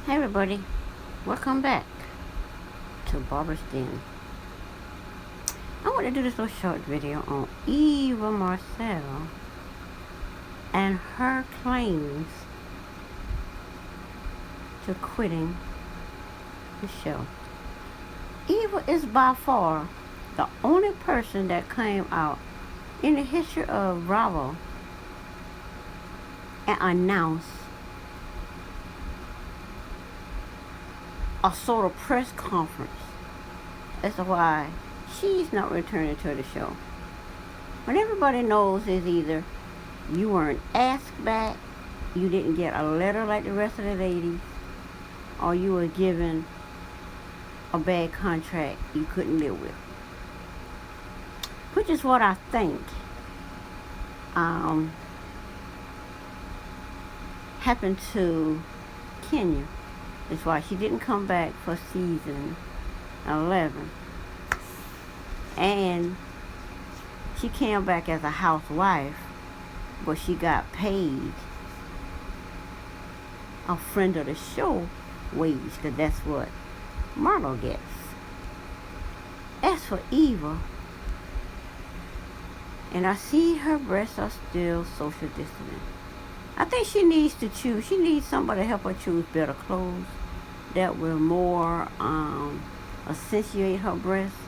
Hey everybody, welcome back to Barbara's Den. I want to do this little short video on Eva Marcille and her claims to quitting the show. Eva is by far the only person that came out in the history of RHOA and announced a sort of press conference as to why she's not returning to the show. What everybody knows is either you weren't asked back, you didn't get a letter like the rest of the ladies, or you were given a bad contract you couldn't live with. Which is what I think happened to Kenya. That's why she didn't come back for season 11. And she came back as a housewife, but she got paid a friend of the show wage, because that's what Marlo gets. As for Eva, and I see her breasts are still social distancing. I think she needs to choose. She needs somebody to help her choose better clothes that will more accentuate her breasts,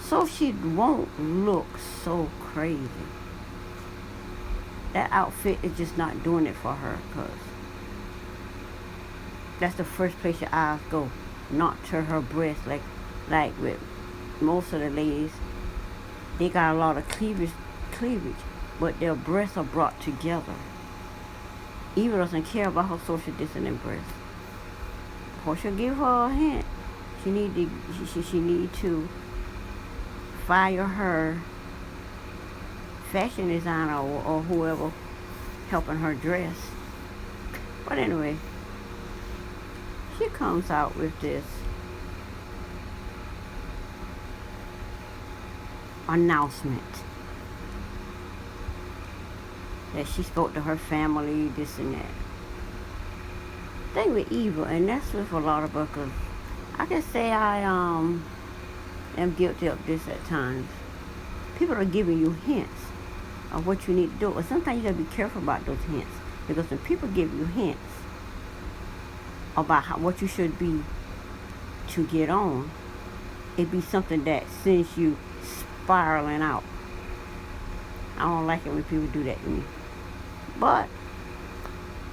so she won't look so crazy. That outfit is just not doing it for her, because that's the first place your eyes go, not to her breasts. Like with most of the ladies, they got a lot of cleavage, but their breasts are brought together. Eva doesn't care about her social distancing breasts. Of course, she'll give her a hint. She need to fire her fashion designer or whoever helping her dress. But anyway, she comes out with this announcement that she spoke to her family, this and that. Thing with Eva, and that's with a lot of us, because I can say I am guilty of this at times. People are giving you hints of what you need to do, but sometimes you gotta be careful about those hints, because when people give you hints about what you should be to get on, it be something that sends you spiraling out. I don't like it when people do that to me. But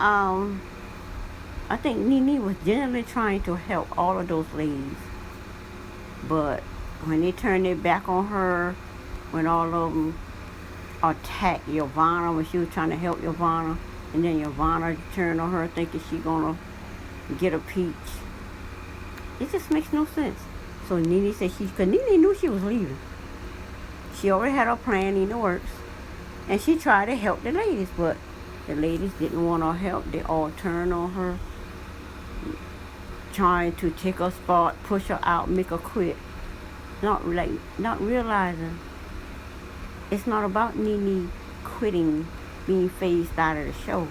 I think Nene was genuinely trying to help all of those ladies. But when they turned their back on her, when all of them attacked Yvonne when she was trying to help Yvonne, and then Yvonne turned on her thinking she gonna get a peach, it just makes no sense. So Nene said because Nene knew she was leaving. She already had her plan in the works, and she tried to help the ladies, but the ladies didn't want her help. They all turned on her, trying to take her spot, push her out, make her quit. Not realizing it's not about Nene quitting, being phased out of the show.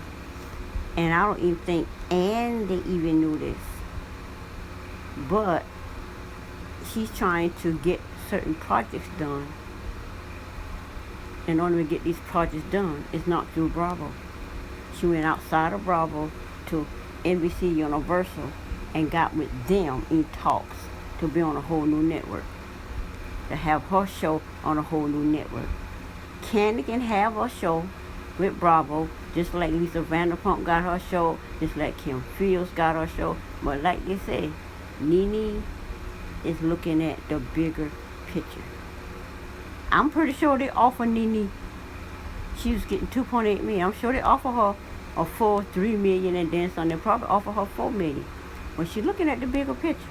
And I don't even think they even knew this. But she's trying to get certain projects done. In order to get these projects done, it's not through Bravo. She went outside of Bravo to NBC Universal and got with them in talks to be on a whole new network, to have her show on a whole new network. Candy can have her show with Bravo, just like Lisa Vanderpump got her show, just like Kim Fields got her show. But like they say, Nene is looking at the bigger picture. I'm pretty sure they offered Nene, she was getting $2.8 million. I'm sure they offered her a full $3 million and then some. They probably offer her $4 million. When she's looking at the bigger picture,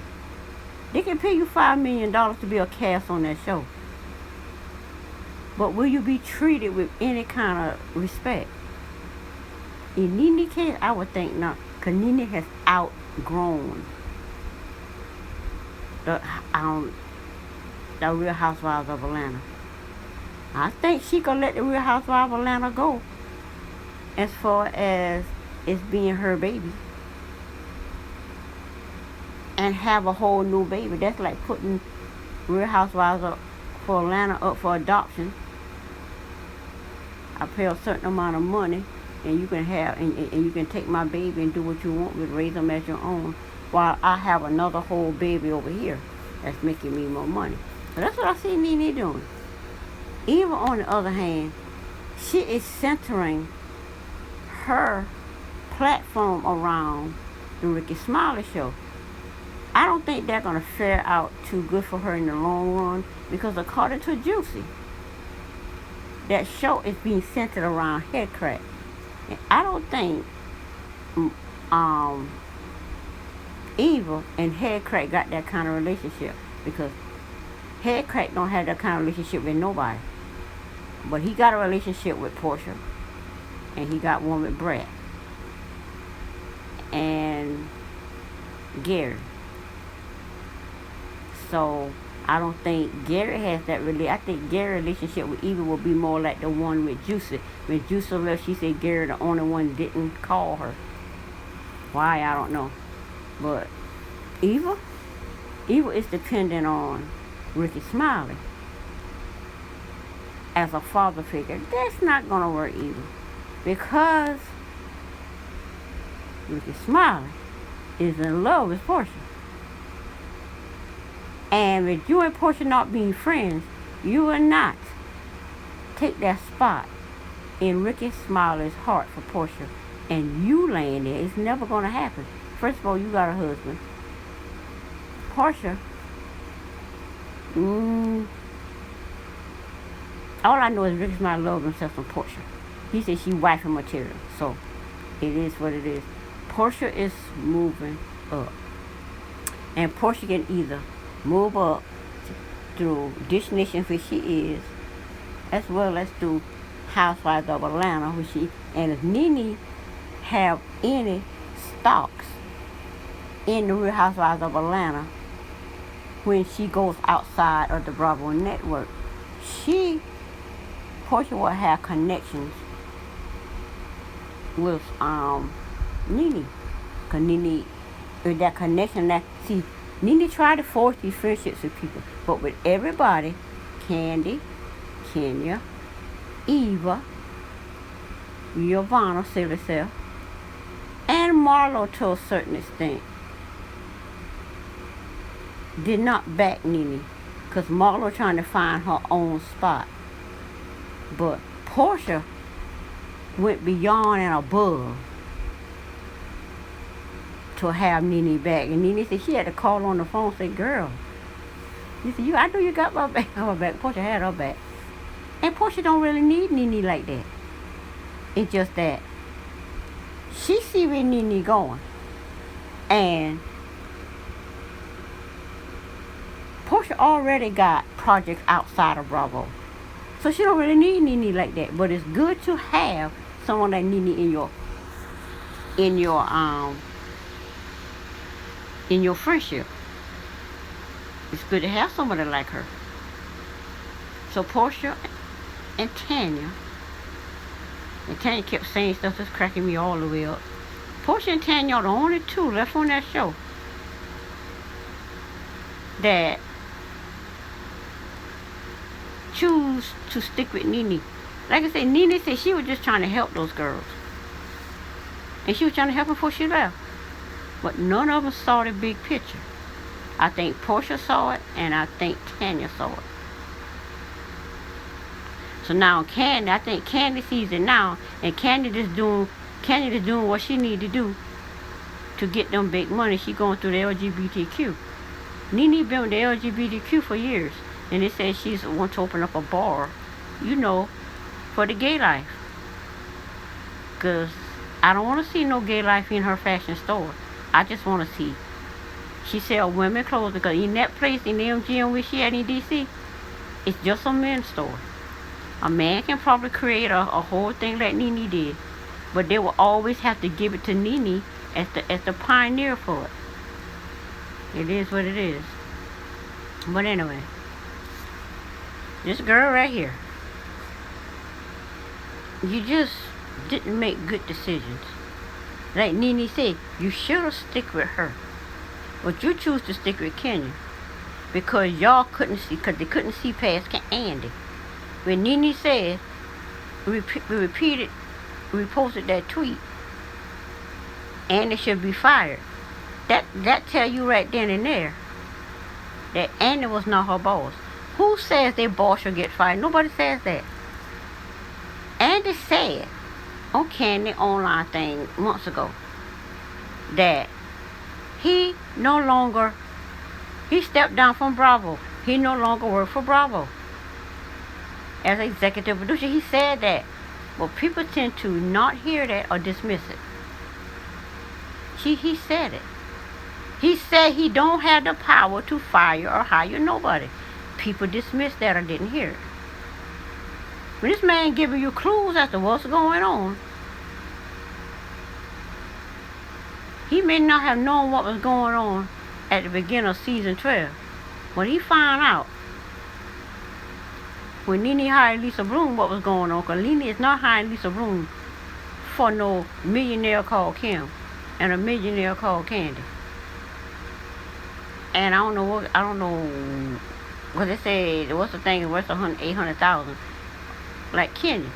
they can pay you $5 million to be a cast on that show. But will you be treated with any kind of respect? In Nene's case, I would think not, because Nene has outgrown the Real Housewives of Atlanta. I think she could let the Real Housewives of Atlanta go, as far as it's being her baby. and have a whole new baby. That's like putting Real Housewives up for Atlanta up for adoption. I pay a certain amount of money, and you can have and you can take my baby and do what you want with, raise them as your own, while I have another whole baby over here that's making me more money. So that's what I see Nene doing. Eva, on the other hand, she is centering her platform around the Ricky Smiley show. I don't think they're going to fare out too good for her in the long run, because according to Juicy, that show is being centered around head crack. And I don't think Eva and head crack got that kind of relationship, because head crack don't have that kind of relationship with nobody. But he got a relationship with Portia, and he got one with Brett and Gary. So I don't think Gary has that I think Gary's relationship with Eva will be more like the one with Juicy. When Juicy left, she said Gary the only one didn't call her. Why, I don't know. But Eva is dependent on Ricky Smiley as a father figure. That's not going to work either, because Ricky Smiley is in love with Portia. And with you and Portia not being friends, you will not take that spot in Ricky Smiley's heart for Portia, and you laying there. It's never going to happen. First of all, you got a husband. Portia, all I know is Ricky Smiley loves himself from Portia. He said she wifey material, so it is what it is. Portia is moving up, and Portia can either move up through Dish Nation, which she is, as well as through Housewives of Atlanta, which she, and if Nene have any stocks in the Real Housewives of Atlanta when she goes outside of the Bravo network, Portia will have connections with Nene. Because Nene, with that connection, Nene tried to force these friendships with people, but with everybody, Candy, Kenya, Eva, Giovanna, silly self, and Marlo to a certain extent, did not back Nene, because Marlo trying to find her own spot. But Portia went beyond and above to have Nene back. And Nene said she had to call on the phone and say, girl, you said, I know you got my back. Her back. Portia had her back. And Portia don't really need Nene like that. It's just that she see where Nene going. And Portia already got projects outside of Bravo. So she don't really need Nene like that. But it's good to have someone like Nene in your friendship. It's good to have somebody like her. So Portia and Tanya kept saying stuff that's cracking me all the way up. Portia and Tanya are the only two left on that show that choose to stick with Nene. Like I said, Nene said she was just trying to help those girls. And she was trying to help them before she left. But none of them saw the big picture. I think Portia saw it, and I think Tanya saw it. So now Candy, I think Candy sees it now, and Candy just doing what she need to do to get them big money. She going through the LGBTQ. Nene been with the LGBTQ for years, and it says she's want to open up a bar, for the gay life. Cause I don't want to see no gay life in her fashion store. I just want to see. She sell women clothes, because in that place in the MGM where she had in DC, it's just a men's store. A man can probably create a whole thing like Nene did, but they will always have to give it to Nene as the pioneer for it. It is what it is. But anyway, this girl right here, you just didn't make good decisions. Like Nene said, you should have stick with her. But you choose to stick with Kenya because y'all couldn't see, because they couldn't see past Andy. When Nene said, we posted that tweet, Andy should be fired. That tell you right then and there that Andy was not her boss. Who says their boss should get fired? Nobody says that. Andy said on Candy online thing months ago that he stepped down from Bravo. He no longer worked for Bravo as executive producer. He said that. But people tend to not hear that or dismiss it. He said it. He said he don't have the power to fire or hire nobody. People dismissed that or didn't hear it. When this man giving you clues as to what's going on, he may not have known what was going on at the beginning of season 12. When he found out, when Nene hired Lisa Bloom, what was going on, because Nene is not hiring Lisa Bloom for no millionaire called Kim and a millionaire called Candy. And I don't know what they said, what's the thing, worth $800,000, like Kenya.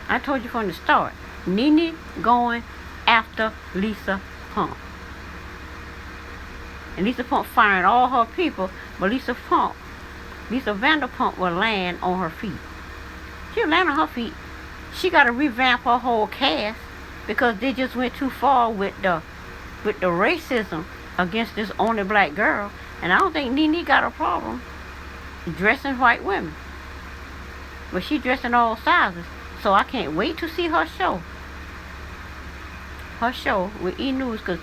I told you from the start, Nene going after Lisa Pump. And Lisa Pump firing all her people, but Lisa Vanderpump will land on her feet. She'll land on her feet. She got to revamp her whole cast because they just went too far with the racism against this only black girl. And I don't think Nene got a problem dressing white women. But she dressing all sizes. So I can't wait to see her show. Her show with E! News, because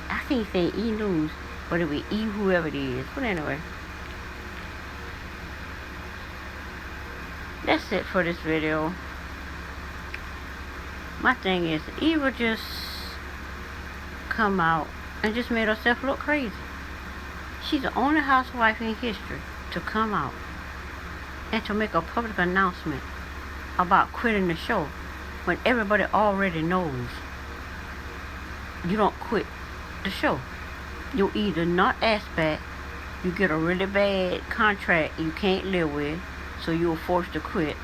I think say E! News, but it be E! whoever it is. But anyway. That's it for this video. My thing is, Eva just come out and just made herself look crazy. She's the only housewife in history to come out and to make a public announcement about quitting the show when everybody already knows you don't quit the show. You either not ask back, you get a really bad contract you can't live with, so you're forced to quit.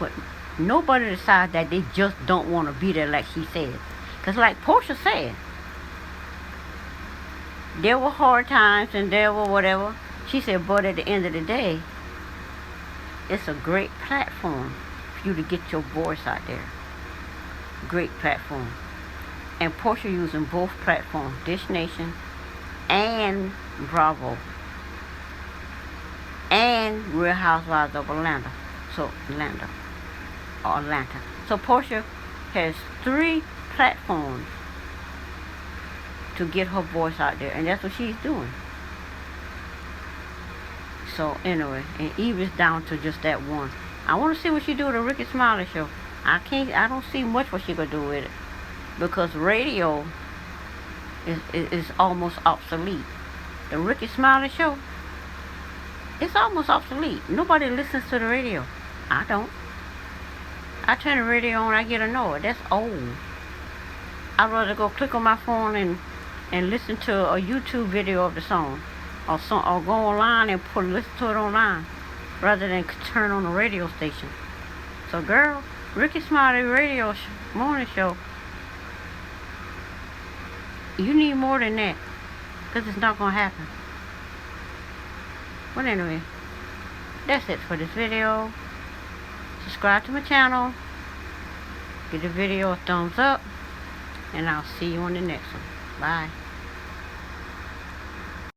But nobody decides that they just don't want to be there like she said. Because like Portia said, there were hard times and there were whatever. She said, but at the end of the day, it's a great platform for you to get your voice out there. Great platform. And Portia using both platforms, Dish Nation and Bravo. And Real Housewives of Atlanta. So Portia has 3 platforms to get her voice out there, and that's what she's doing. So anyway, and Eve is down to just that one. I want to see what she do with the Ricky Smiley show. I don't see much what she could do with it, because radio is almost obsolete. The Ricky Smiley show, it's almost obsolete. Nobody listens to the radio. I don't. I turn the radio on, I get annoyed. That's old. I'd rather go click on my phone and listen to a YouTube video of the song, or go online and listen to it online, rather than turn on the radio station. So girl, Ricky Smiley radio morning show, you need more than that, because it's not going to happen. But anyway, that's it for this video. Subscribe to my channel, give the video a thumbs up, and I'll see you on the next one. Bye.